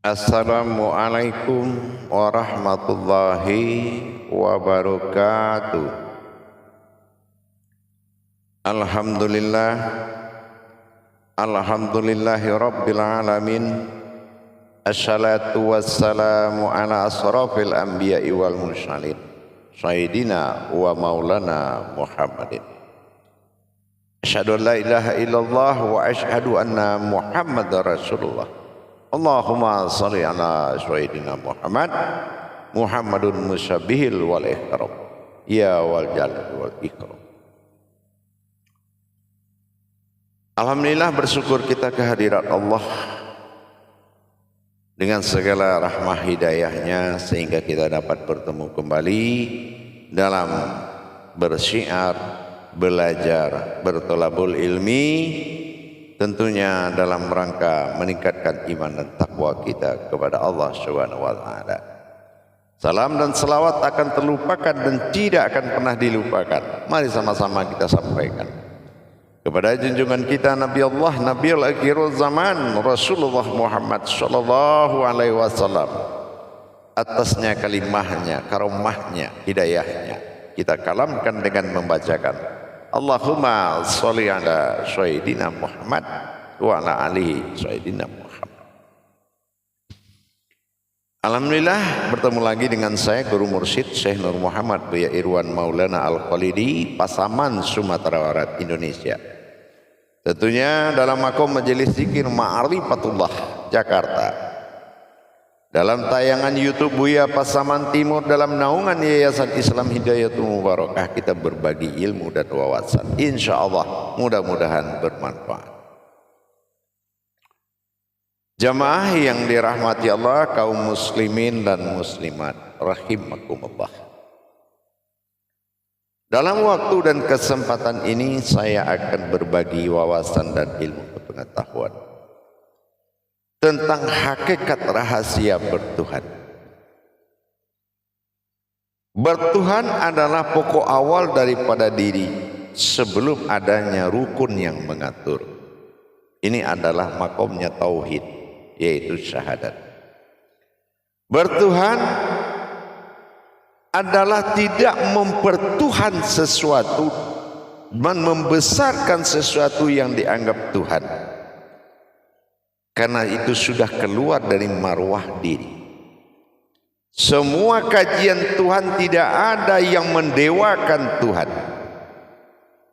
Assalamualaikum warahmatullahi wabarakatuh. Alhamdulillah, alhamdulillahi rabbil alamin. Assalatu wassalamu ala asrafil anbiya'i wal mursalin, sayyidina wa maulana Muhammadin. Asyhadu an la ilaha illallah wa asyhadu anna Muhammadar Rasulullah. Allahumma salli ala sayyidina Muhammad Muhammadun musyabihil wal ihram ya wal jalal wal ikram. Alhamdulillah, bersyukur kita kehadirat Allah dengan segala rahmah hidayahnya sehingga kita dapat bertemu kembali dalam bersyiar, belajar, bertolabul ilmi, tentunya dalam rangka meningkatkan iman dan takwa kita kepada Allah Subhanahu wa taala. Salam dan selawat akan terlupakan dan tidak akan pernah dilupakan. Mari sama-sama kita sampaikan kepada junjungan kita Nabi Allah, Nabiul Akhirul Zaman, Rasulullah Muhammad sallallahu alaihi wasallam. Atasnya kalimahnya, karomahnya, hidayahnya kita kalamkan dengan membacakan Allahumma sholli ala sayyidina Muhammad wa ala alihi sayyidina Muhammad. Alhamdulillah, bertemu lagi dengan saya Guru Mursyid Syekh Nur Muhammad Buya Irwan Maulana Al-Khalidi, Pasaman, Sumatera Barat, Indonesia. Tentunya dalam makom Majelis Zikir Ma'rifatullah, Jakarta. Dalam tayangan YouTube Buya Pasaman Timur dalam naungan Yayasan Islam Hidayatul Mubarakah, kita berbagi ilmu dan wawasan. Insya Allah mudah-mudahan bermanfaat. Jamaah yang dirahmati Allah, kaum muslimin dan muslimat rahimakumullah. Dalam waktu dan kesempatan ini saya akan berbagi wawasan dan ilmu pengetahuan tentang hakikat rahasia bertuhan. Bertuhan adalah pokok awal daripada diri sebelum adanya rukun yang mengatur. Ini adalah makomnya tauhid, yaitu syahadat. Bertuhan adalah tidak mempertuhan sesuatu dan membesarkan sesuatu yang dianggap Tuhan, karena itu sudah keluar dari marwah diri. Semua kajian Tuhan tidak ada yang mendewakan Tuhan.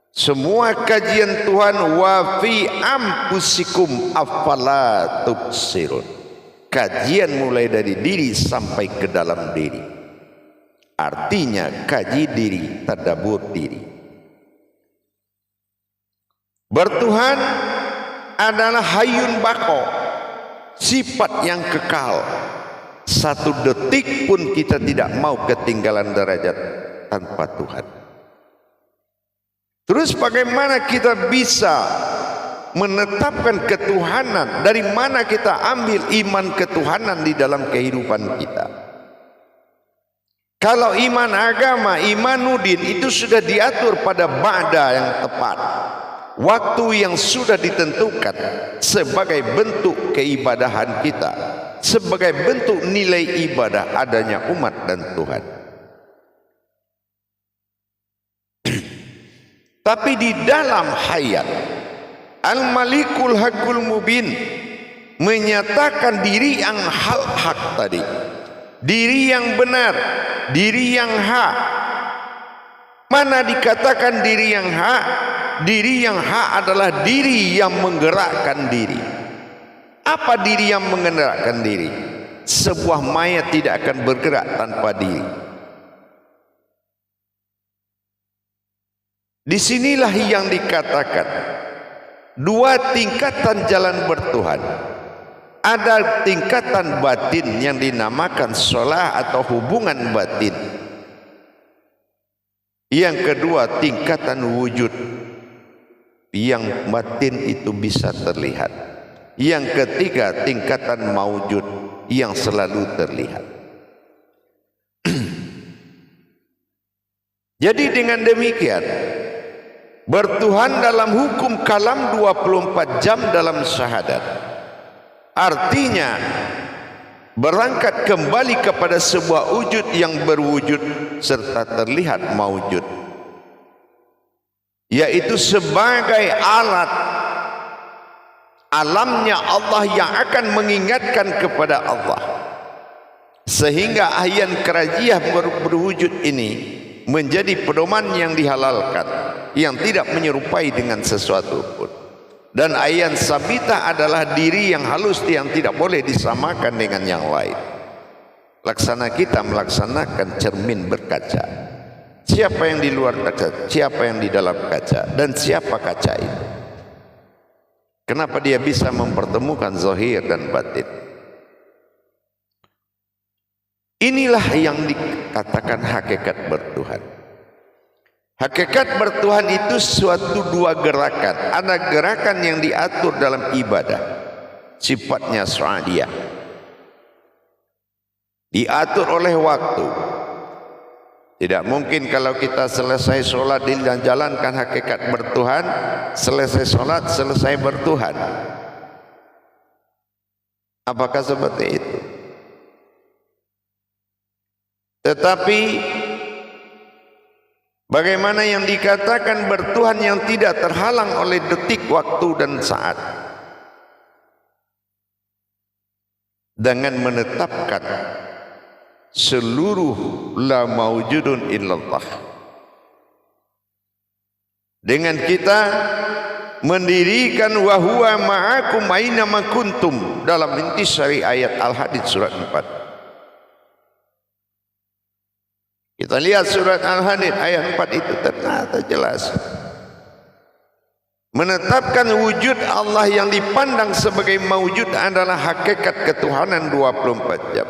Semua kajian Tuhan wa fi anfusikum afala tubsirun. Kajian mulai dari diri sampai ke dalam diri. Artinya kaji diri, tadabbur diri. Bertuhan adalah hayyun baqo, sifat yang kekal. Satu detik pun kita tidak mau ketinggalan derajat tanpa Tuhan. Terus bagaimana kita bisa menetapkan ketuhanan? Dari mana kita ambil iman ketuhanan di dalam kehidupan kita? Kalau iman agama, imanudin itu sudah diatur pada ba'da yang tepat, waktu yang sudah ditentukan sebagai bentuk keibadahan kita, sebagai bentuk nilai ibadah adanya umat dan Tuhan. Tapi di dalam hayat Al-Malikul Hakul Mubin menyatakan diri yang hak tadi, diri yang benar, diri yang hak. Mana dikatakan diri yang hak? Diri yang hak adalah diri yang menggerakkan diri. Apa diri yang menggerakkan diri? Sebuah mayat tidak akan bergerak tanpa diri. Disinilah yang dikatakan dua tingkatan jalan bertuhan. Ada tingkatan batin yang dinamakan sholah atau hubungan batin. Yang kedua tingkatan wujud, yang batin itu bisa terlihat. Yang ketiga tingkatan maujud, yang selalu terlihat. Jadi dengan demikian bertuhan dalam hukum kalam 24 jam dalam syahadat. Artinya berangkat kembali kepada sebuah wujud yang berwujud serta terlihat maujud, yaitu sebagai alat alamnya Allah yang akan mengingatkan kepada Allah, sehingga ayan kerajiah berwujud ini menjadi pedoman yang dihalalkan, yang tidak menyerupai dengan sesuatu pun. Dan ayan sabita adalah diri yang halus yang tidak boleh disamakan dengan yang lain. Laksana kita melaksanakan cermin berkaca. Siapa yang di luar kaca, siapa yang di dalam kaca, dan siapa kaca itu? Kenapa dia bisa mempertemukan zahir dan batin? Inilah yang dikatakan hakikat bertuhan. Hakikat bertuhan itu suatu dua gerakan. Ada gerakan yang diatur dalam ibadah, sifatnya syariah, diatur oleh waktu. Tidak mungkin kalau kita selesai sholat dan jalankan hakikat bertuhan, selesai sholat selesai bertuhan. Apakah seperti itu? Tetapi bagaimana yang dikatakan bertuhan yang tidak terhalang oleh detik, waktu dan saat, dengan menetapkan seluruh la maujudun illallah, dengan kita mendirikan wa huwa ma'akum aina ma kuntum dalam intisari ayat Al-Hadid surat 4. Kita lihat surat Al-Hadid ayat 4 itu ternyata jelas menetapkan wujud Allah yang dipandang sebagai maujud adalah hakikat ketuhanan 24 jam.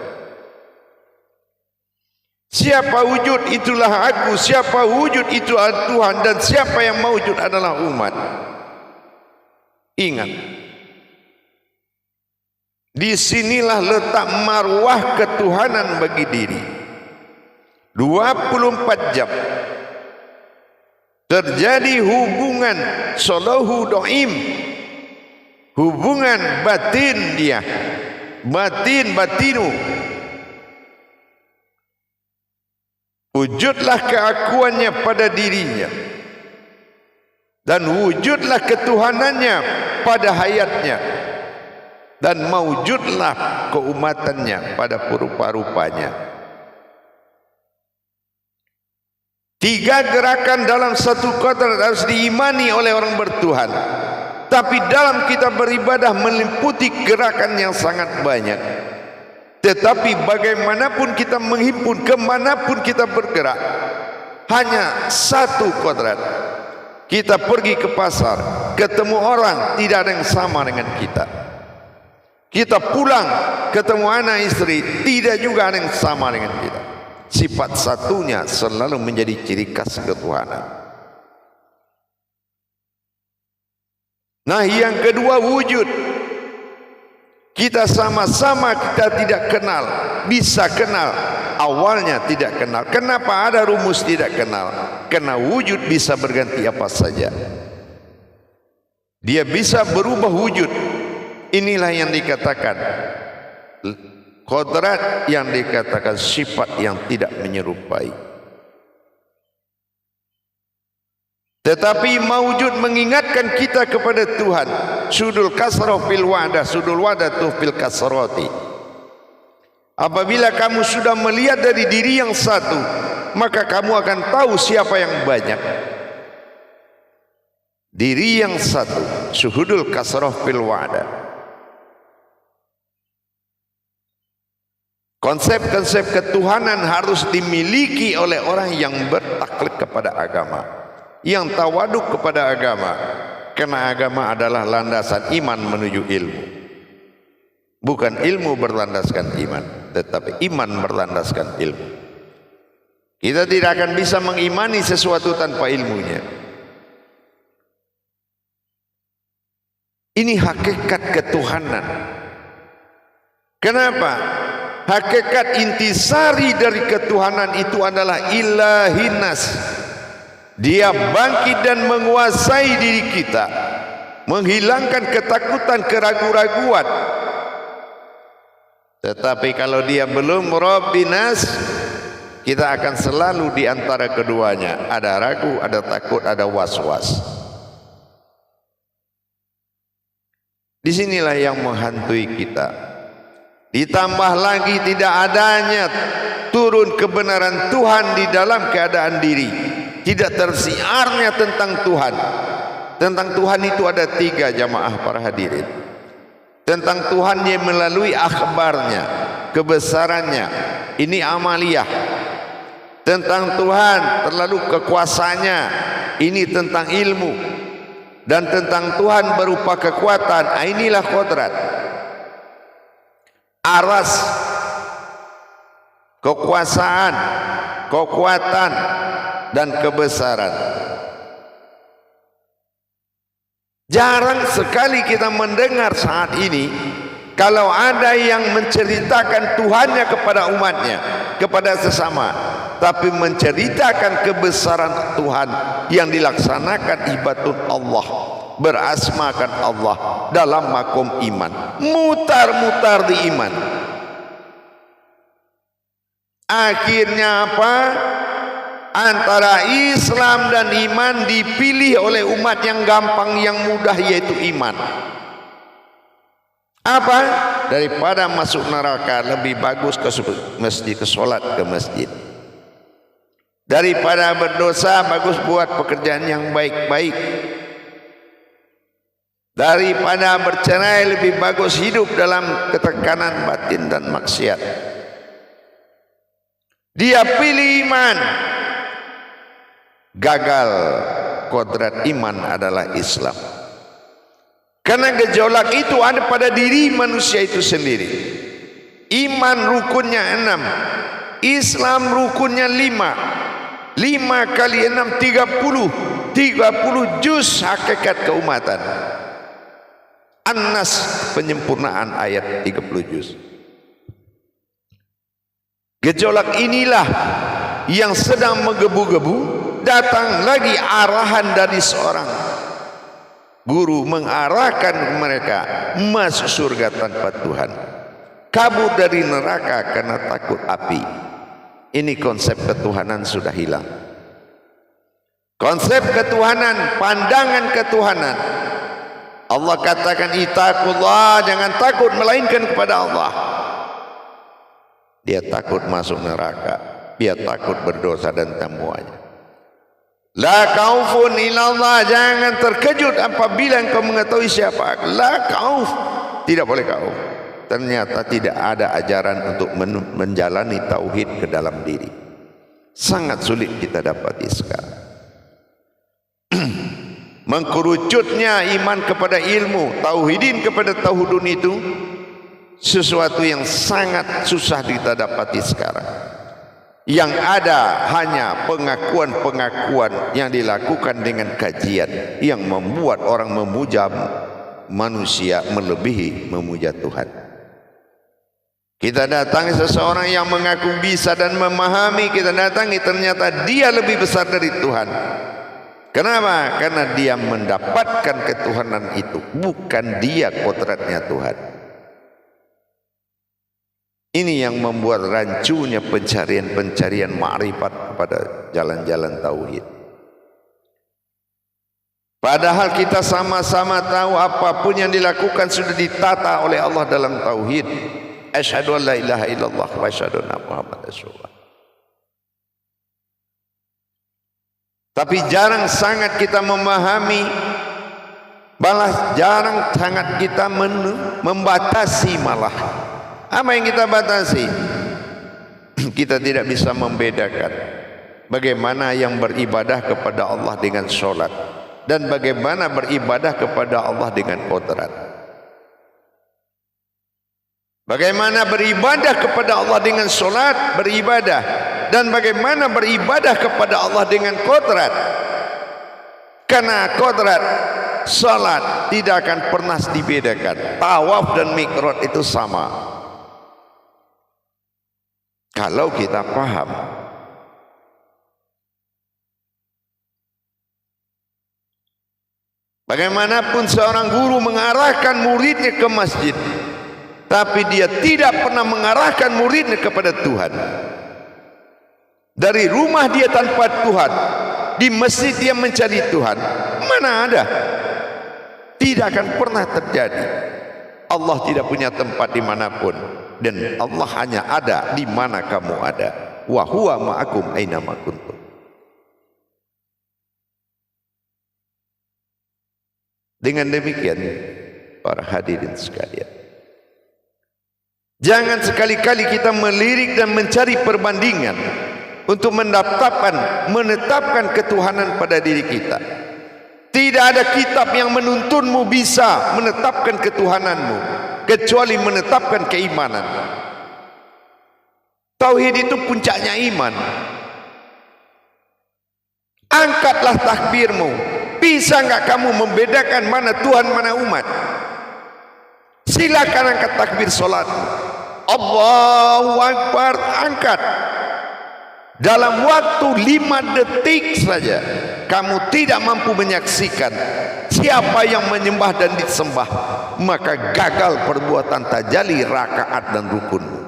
Siapa wujud itulah aku, siapa wujud itu adalah Tuhan, dan siapa yang maujud adalah umat. Ingat, disinilah letak marwah ketuhanan bagi diri. 24 jam terjadi hubungan solahu do'im, hubungan batin dia, batinu. Wujudlah keakuannya pada dirinya, dan wujudlah ketuhanannya pada hayatnya, dan maujudlah keumatannya pada rupa-rupanya. Tiga gerakan dalam satu kodrat harus diimani oleh orang bertuhan. Tapi dalam kita beribadah meliputi gerakan yang sangat banyak. Tetapi bagaimanapun kita menghimpun, kemanapun kita bergerak, hanya satu kodrat. Kita pergi ke pasar, ketemu orang, tidak ada yang sama dengan kita. Kita pulang, ketemu anak istri, tidak juga ada yang sama dengan kita. Sifat satunya selalu menjadi ciri khas ketuhanan. Nah, yang kedua wujud. Kita sama-sama kita tidak kenal, bisa kenal, awalnya tidak kenal. Kenapa ada rumus tidak kenal? Karena wujud bisa berganti apa saja. Dia bisa berubah wujud. Inilah yang dikatakan kodrat, yang dikatakan sifat yang tidak menyerupai. Tetapi maujud mengingatkan kita kepada Tuhan. Sudul kasrah fil wadah, sudul wadatu fil kasrati. Apabila kamu sudah melihat dari diri yang satu, maka kamu akan tahu siapa yang banyak. Diri yang satu, suhudul kasrah fil wadah. Konsep-konsep ketuhanan harus dimiliki oleh orang yang bertaklid kepada agama, yang tawaduk kepada agama, karena agama adalah landasan iman menuju ilmu. Bukan ilmu berlandaskan iman, tetapi iman berlandaskan ilmu. Kita tidak akan bisa mengimani sesuatu tanpa ilmunya. Ini hakikat ketuhanan. Kenapa? Hakikat intisari dari ketuhanan itu adalah ilahinas. Dia bangkit dan menguasai diri kita, menghilangkan ketakutan, keraguan-raguan, Tetapi kalau dia belum Rabbinas, kita akan selalu di antara keduanya. Ada ragu, ada takut, ada was-was. Disinilah yang menghantui kita. Ditambah lagi tidak adanya turun kebenaran Tuhan di dalam keadaan diri. Tidak tersiarnya tentang Tuhan. Tentang Tuhan itu ada 3 jamaah para hadirin. Tentang Tuhan yang melalui akhbarnya, kebesarannya. Ini amaliyah. Tentang Tuhan terlalu kekuasaannya. Ini tentang ilmu. Dan tentang Tuhan berupa kekuatan. Inilah kodrat. Aras, kekuasaan, kekuatan, dan kebesaran. Jarang sekali kita mendengar saat ini kalau ada yang menceritakan Tuhannya kepada umatnya, kepada sesama, tapi menceritakan kebesaran Tuhan yang dilaksanakan ibadah Allah, berasmakan Allah dalam makom iman, mutar-mutar di iman. Akhirnya apa? Antara Islam dan iman dipilih oleh umat yang gampang, yang mudah, yaitu iman. Apa? Daripada masuk neraka lebih bagus ke masjid, ke solat ke masjid. Daripada berdosa bagus buat pekerjaan yang baik-baik. Daripada bercerai lebih bagus hidup dalam ketekanan batin dan maksiat. Dia pilih iman. Gagal. Kodrat iman adalah Islam. Karena gejolak itu ada pada diri manusia itu sendiri. Iman rukunnya 6, Islam rukunnya 5. 5 kali 6 30. 30 juz hakikat keumatan. An-Nas, penyempurnaan ayat 30 juz. Gejolak inilah yang sedang menggebu-gebu. Datang lagi arahan dari seorang guru mengarahkan mereka masuk surga tanpa Tuhan, kabur dari neraka karena takut api. Ini konsep ketuhanan sudah hilang. Konsep ketuhanan, pandangan ketuhanan. Allah katakan ittaqullah, jangan takut melainkan kepada Allah. Dia takut masuk neraka, dia takut berdosa dan temuannya. La kaufun ilallah, jangan terkejut apabila engkau mengetahui siapa. La kauf, tidak boleh kauf. Ternyata tidak ada ajaran untuk menjalani tauhid ke dalam diri. Sangat sulit kita dapati sekarang. Mengkerucutnya iman kepada ilmu, tauhidin kepada tauhidun itu sesuatu yang sangat susah kita dapati sekarang. Yang ada hanya pengakuan-pengakuan yang dilakukan dengan kajian yang membuat orang memuja manusia melebihi memuja Tuhan. Kita datangi seseorang yang mengaku bisa dan memahami, kita datangi ternyata dia lebih besar dari Tuhan. Kenapa? Karena dia mendapatkan ketuhanan itu, bukan dia kodratnya Tuhan. Ini yang membuat rancunya pencarian ma'rifat kepada jalan-jalan tauhid. Padahal kita sama-sama tahu apapun yang dilakukan sudah ditata oleh Allah dalam tauhid. Asyhadu an la ilaha illallah wa asyhadu anna Muhammadar Rasulullah. Tapi jarang sangat kita memahami, malah jarang sangat kita membatasi malah. Apa yang kita batasi? Kita tidak bisa membedakan bagaimana yang beribadah kepada Allah dengan sholat dan bagaimana beribadah kepada Allah dengan kodrat. Bagaimana beribadah kepada Allah dengan sholat, beribadah, dan bagaimana beribadah kepada Allah dengan kodrat. Karena kodrat sholat tidak akan pernah dibedakan. Tawaf dan miqrat itu sama. Kalau kita paham. Bagaimanapun seorang guru mengarahkan muridnya ke masjid, tapi dia tidak pernah mengarahkan muridnya kepada Tuhan. Dari rumah dia tanpa Tuhan, di masjid dia mencari Tuhan, mana ada? Tidak akan pernah terjadi. Allah tidak punya tempat dimanapun, dan Allah hanya ada di mana kamu ada. Wa huwa ma'akum aina ma kuntum. Dengan demikian, para hadirin sekalian, jangan sekali-kali kita melirik dan mencari perbandingan untuk menetapkan ketuhanan pada diri kita. Tidak ada kitab yang menuntunmu bisa menetapkan ketuhananmu kecuali menetapkan keimanan. Tauhid itu puncaknya iman. Angkatlah takbirmu. Bisa enggak kamu membedakan mana Tuhan mana umat? Silakan angkat takbir salatmu. Allahu Akbar, angkat. Dalam waktu 5 detik saja kamu tidak mampu menyaksikan siapa yang menyembah dan disembah, maka gagal perbuatan tajalli, rakaat dan rukunmu.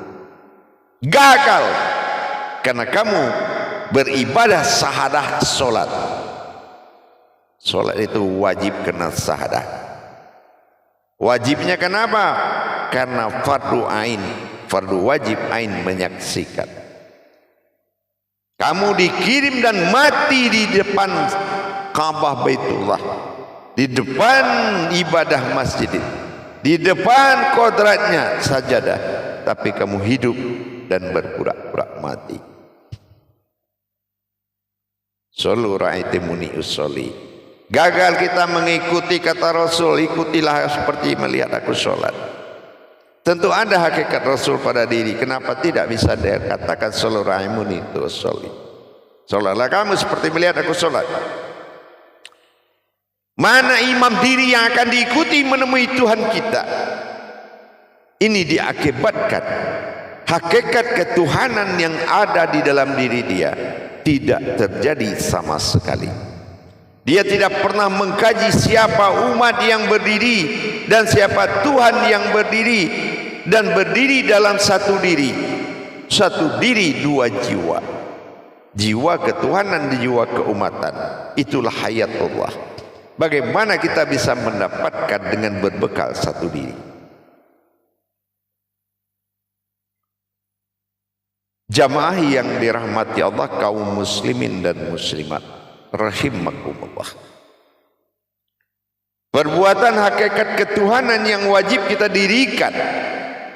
Gagal karena kamu beribadah sahadah solat. Solat itu wajib kena sahadah. Wajibnya kenapa? Karena fardu ain, fardu wajib ain menyaksikan. Kamu dikirim dan mati di depan Ka'bah Baitullah, di depan ibadah masjid, di depan kodratnya sajadah, tapi kamu hidup dan berpura-pura mati. Sallu ra'aitumuni usolli. Gagal kita mengikuti kata Rasul, ikutilah seperti melihat aku sholat. Tentu ada hakikat Rasul pada diri. Kenapa tidak bisa dia katakan sallu ra'aitumuni usolli? Sholatlah kamu seperti melihat aku sholat. Mana imam diri yang akan diikuti menemui Tuhan kita? Ini diakibatkan hakikat ketuhanan yang ada di dalam diri dia tidak terjadi sama sekali. Dia tidak pernah mengkaji siapa umat yang berdiri dan siapa Tuhan yang berdiri, dan berdiri dalam satu diri. Satu diri dua jiwa. Jiwa ketuhanan dan jiwa keumatan. Itulah hayatullah. Bagaimana kita bisa mendapatkan dengan berbekal satu diri? Jamaah yang dirahmati Allah, kaum muslimin dan muslimat rahimakumullah. Perbuatan hakikat ketuhanan yang wajib kita dirikan,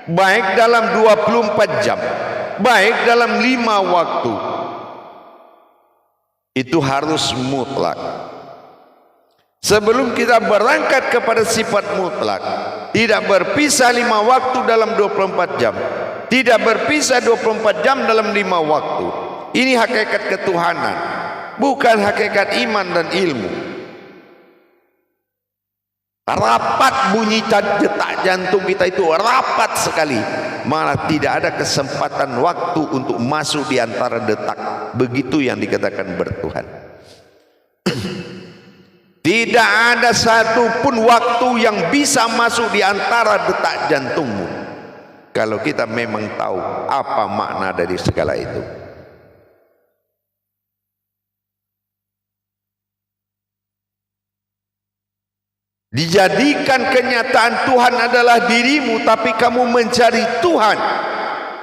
baik dalam 24 jam, baik dalam 5 waktu, itu harus mutlak. Sebelum kita berangkat kepada sifat mutlak, tidak berpisah 5 waktu dalam 24 jam, tidak berpisah 24 jam dalam 5 waktu. Ini hakikat ketuhanan, bukan hakikat iman dan ilmu. Rapat bunyi detak jantung kita itu rapat sekali, malah tidak ada kesempatan waktu untuk masuk di antara detak. Begitu yang dikatakan bertuhan. Tidak ada satupun waktu yang bisa masuk di antara detak jantungmu, kalau kita memang tahu apa makna dari segala itu. Dijadikan kenyataan Tuhan adalah dirimu, tapi kamu mencari Tuhan.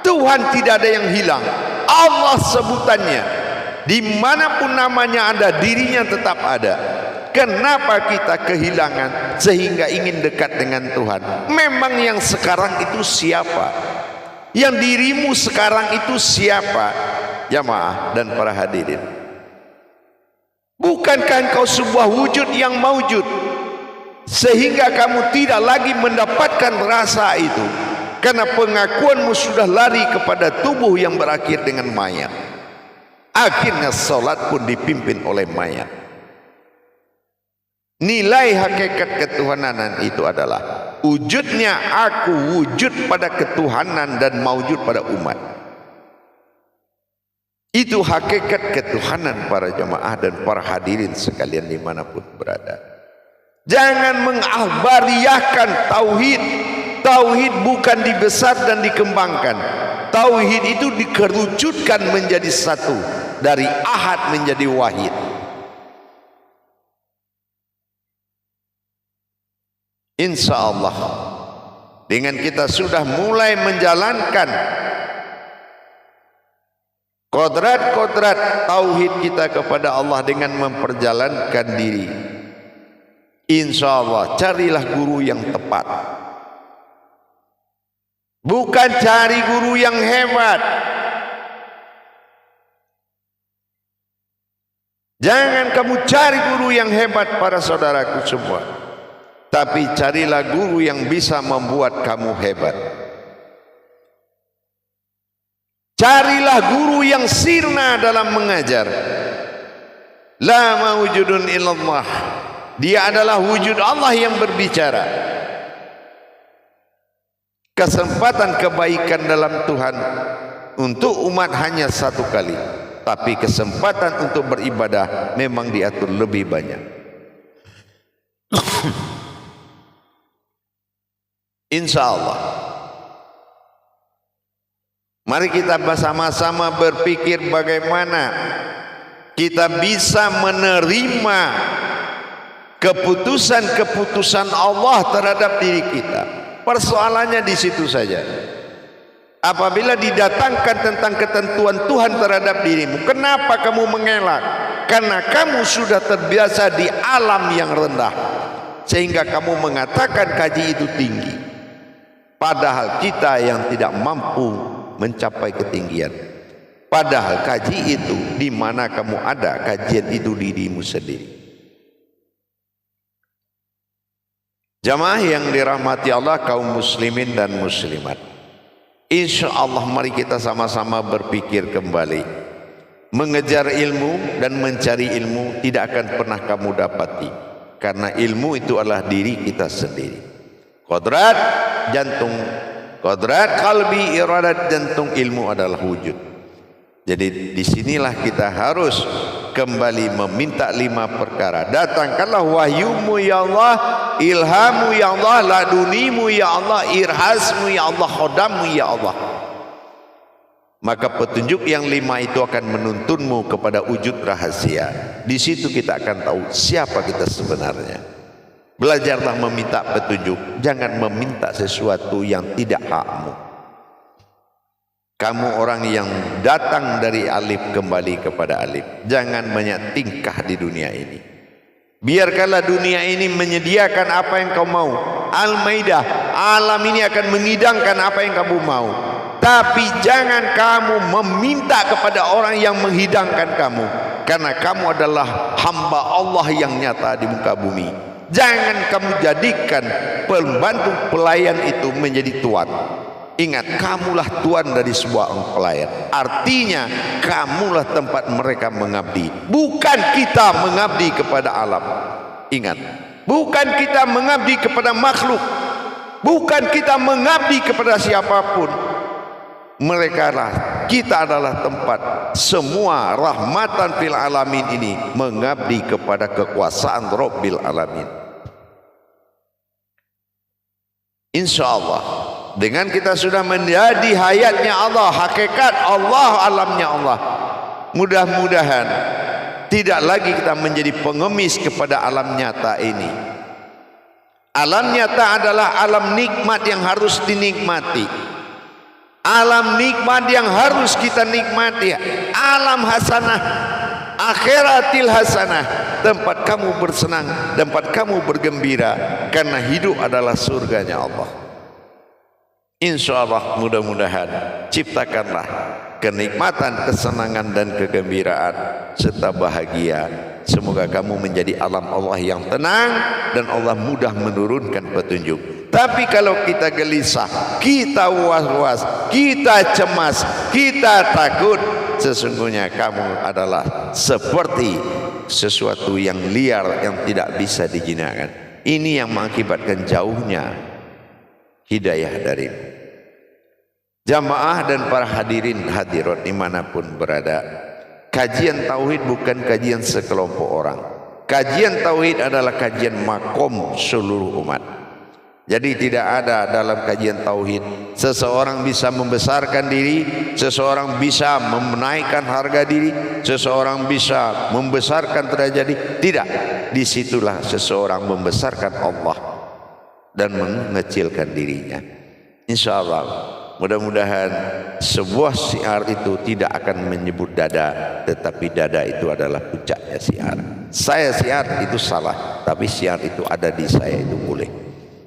Tuhan tidak ada yang hilang. Allah sebutannya. Dimanapun namanya ada, dirinya tetap ada. Kenapa kita kehilangan sehingga ingin dekat dengan Tuhan? Memang yang sekarang itu siapa? Yang dirimu sekarang itu siapa? Jamaah dan para hadirin, bukankah engkau sebuah wujud yang maujud, sehingga kamu tidak lagi mendapatkan rasa itu, karena pengakuanmu sudah lari kepada tubuh yang berakhir dengan mayat. Akhirnya salat pun dipimpin oleh mayat. Nilai hakikat ketuhanan itu adalah wujudnya aku, wujud pada ketuhanan dan maujud pada umat. Itu hakikat ketuhanan para jamaah dan para hadirin sekalian dimanapun berada. Jangan mengakhbariahkan tauhid Tauhid bukan dibesar dan dikembangkan. Tauhid itu dikerucutkan menjadi satu, dari ahad menjadi wahid. Insya Allah dengan kita sudah mulai menjalankan kodrat-kodrat tauhid kita kepada Allah dengan memperjalankan diri, insya Allah carilah guru yang tepat. Bukan cari guru yang hebat. Jangan kamu cari guru yang hebat para saudaraku semua, tapi carilah guru yang bisa membuat kamu hebat. Carilah guru yang sirna dalam mengajar. La mawjudun illallah. Dia adalah wujud Allah yang berbicara. Kesempatan kebaikan dalam Tuhan untuk umat hanya satu kali, tapi kesempatan untuk beribadah memang diatur lebih banyak. Insya Allah. Mari kita bersama-sama berpikir bagaimana kita bisa menerima keputusan-keputusan Allah terhadap diri kita. Persoalannya di situ saja. Apabila didatangkan tentang ketentuan Tuhan terhadap dirimu, kenapa kamu mengelak? Karena kamu sudah terbiasa di alam yang rendah, sehingga kamu mengatakan kaji itu tinggi. Padahal kita yang tidak mampu mencapai ketinggian. Padahal kaji itu di mana kamu ada, kajian itu dirimu sendiri. Jamaah yang dirahmati Allah, kaum muslimin dan muslimat, insya Allah mari kita sama-sama berpikir kembali. Mengejar ilmu dan mencari ilmu tidak akan pernah kamu dapati, karena ilmu itu adalah diri kita sendiri. Kodrat jantung, kodrat kalbi, iradat jantung, ilmu adalah wujud. Jadi disinilah kita harus kembali meminta 5 perkara. Datangkanlah wahyumu ya Allah, ilhamu ya Allah, ladunimu ya Allah, irhasmu ya Allah, khodammu ya Allah. Maka petunjuk yang 5 itu akan menuntunmu kepada wujud rahasia. Di situ kita akan tahu siapa kita sebenarnya. Belajarlah meminta petunjuk, jangan meminta sesuatu yang tidak hakmu. Kamu orang yang datang dari alif kembali kepada alif. Jangan banyak tingkah di dunia ini. Biarkanlah dunia ini menyediakan apa yang kau mau. Al-Maidah, alam ini akan mengidangkan apa yang kamu mau. Tapi jangan kamu meminta kepada orang yang menghidangkan kamu, karena kamu adalah hamba Allah yang nyata di muka bumi. Jangan kamu jadikan pembantu pelayan itu menjadi tuan. Ingat, kamulah tuan dari sebuah pelayan. Artinya kamulah tempat mereka mengabdi, bukan kita mengabdi kepada alam. Ingat, bukan kita mengabdi kepada makhluk, bukan kita mengabdi kepada siapapun. Mereka lah, kita adalah tempat semua rahmatan fil alamin ini mengabdi kepada kekuasaan Rabbil alamin. Insya Allah dengan kita sudah menjadi hayatnya Allah, hakikat Allah, alamnya Allah, mudah-mudahan tidak lagi kita menjadi pengemis kepada alam nyata ini. Alam nyata adalah alam nikmat yang harus dinikmati, alam nikmat yang harus kita nikmati, alam hasanah, akhiratil hasanah, tempat kamu bersenang, tempat kamu bergembira, karena hidup adalah surganya Allah. Insya Allah mudah-mudahan ciptakanlah kenikmatan, kesenangan dan kegembiraan serta bahagia. Semoga kamu menjadi alam Allah yang tenang dan Allah mudah menurunkan petunjuk. Tapi kalau kita gelisah, kita was-was, kita cemas, kita takut, sesungguhnya kamu adalah seperti sesuatu yang liar yang tidak bisa dijinakkan. Ini yang mengakibatkan jauhnya hidayah darimu. Jamaah dan para hadirin hadirat dimanapun berada, kajian tauhid bukan kajian sekelompok orang. Kajian tauhid adalah kajian makom seluruh umat. Jadi tidak ada dalam kajian tauhid seseorang bisa membesarkan diri, seseorang bisa menaikkan harga diri, seseorang bisa membesarkan derajat diri. Tidak, disitulah seseorang membesarkan Allah dan mengecilkan dirinya. Insya Allah, mudah-mudahan sebuah syiar itu tidak akan menyebut dada, tetapi dada itu adalah puncaknya syiar. Saya syiar itu salah, tapi syiar itu ada di saya itu boleh.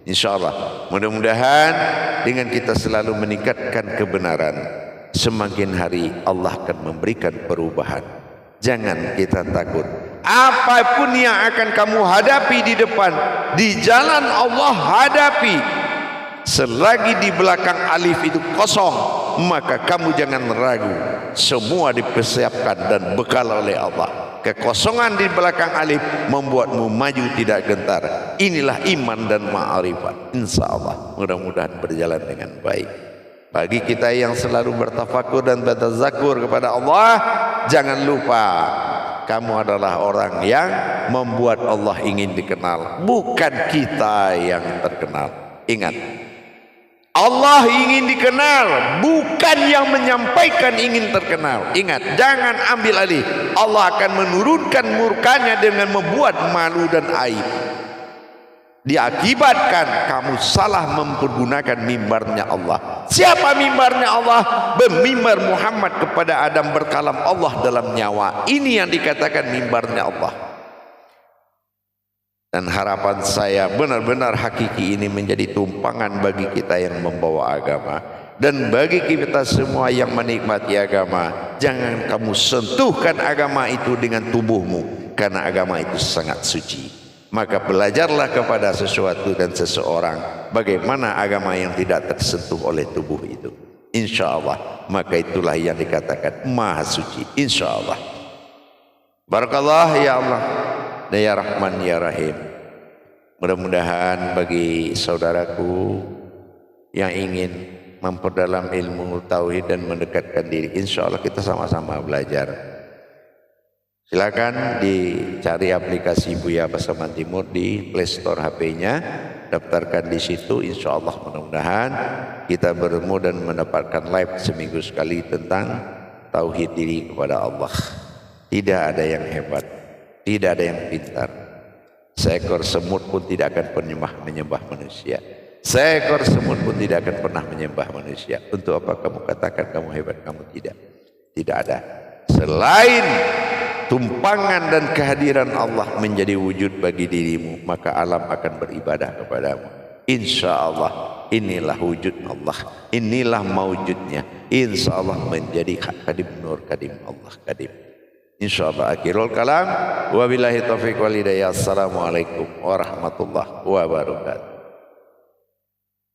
Insya Allah, mudah-mudahan dengan kita selalu meningkatkan kebenaran, semakin hari Allah akan memberikan perubahan. Jangan kita takut. Apapun yang akan kamu hadapi di depan, di jalan Allah hadapi. Selagi di belakang alif itu kosong, maka kamu jangan ragu. Semua dipersiapkan dan bekal oleh Allah. Kekosongan di belakang alif membuatmu maju tidak gentar. Inilah iman dan ma'rifat. Insya Allah mudah-mudahan berjalan dengan baik. Bagi kita yang selalu bertafakur dan bertazakur kepada Allah, jangan lupa kamu adalah orang yang membuat Allah ingin dikenal, bukan kita yang terkenal. Ingat, Allah ingin dikenal, bukan yang menyampaikan ingin terkenal. Ingat, jangan ambil alih. Allah akan menurunkan murkanya dengan membuat malu dan aib. Diakibatkan kamu salah mempergunakan mimbarnya Allah. Siapa mimbarnya Allah? Bermimbar Muhammad kepada Adam, berkalam Allah dalam nyawa. Ini yang dikatakan mimbarnya Allah. Dan harapan saya benar-benar hakiki ini menjadi tumpangan bagi kita yang membawa agama. Dan bagi kita semua yang menikmati agama, jangan kamu sentuhkan agama itu dengan tubuhmu, karena agama itu sangat suci. Maka belajarlah kepada sesuatu dan seseorang bagaimana agama yang tidak tersentuh oleh tubuh itu. Insya Allah, maka itulah yang dikatakan maha suci. Insya Allah. Barakallah ya Allah, ya Rahman ya Rahim. Mudah-mudahan bagi saudaraku yang ingin memperdalam ilmu tauhid dan mendekatkan diri, insya Allah kita sama-sama belajar. Silakan dicari aplikasi Buya Pasaman Timur di Play Store HP-nya, daftarkan di situ. Insya Allah mudah-mudahan kita bertemu dan mendapatkan live seminggu sekali tentang tauhid diri kepada Allah. Tidak ada yang hebat, tidak ada yang pintar. Seekor semut pun tidak akan pernah menyembah manusia. Seekor semut pun tidak akan pernah menyembah manusia. Untuk apa kamu katakan kamu hebat? Kamu tidak. Tidak ada. Selain tumpangan dan kehadiran Allah menjadi wujud bagi dirimu, maka alam akan beribadah kepadamu. Insya Allah inilah wujud Allah, inilah mawujudnya. Insya Allah menjadi kadim nur, kadim Allah, kadim. Insya Allah akhirul kalam. Wabillahi taufiq wal hidayah. Assalamualaikum warahmatullahi wabarakatuh.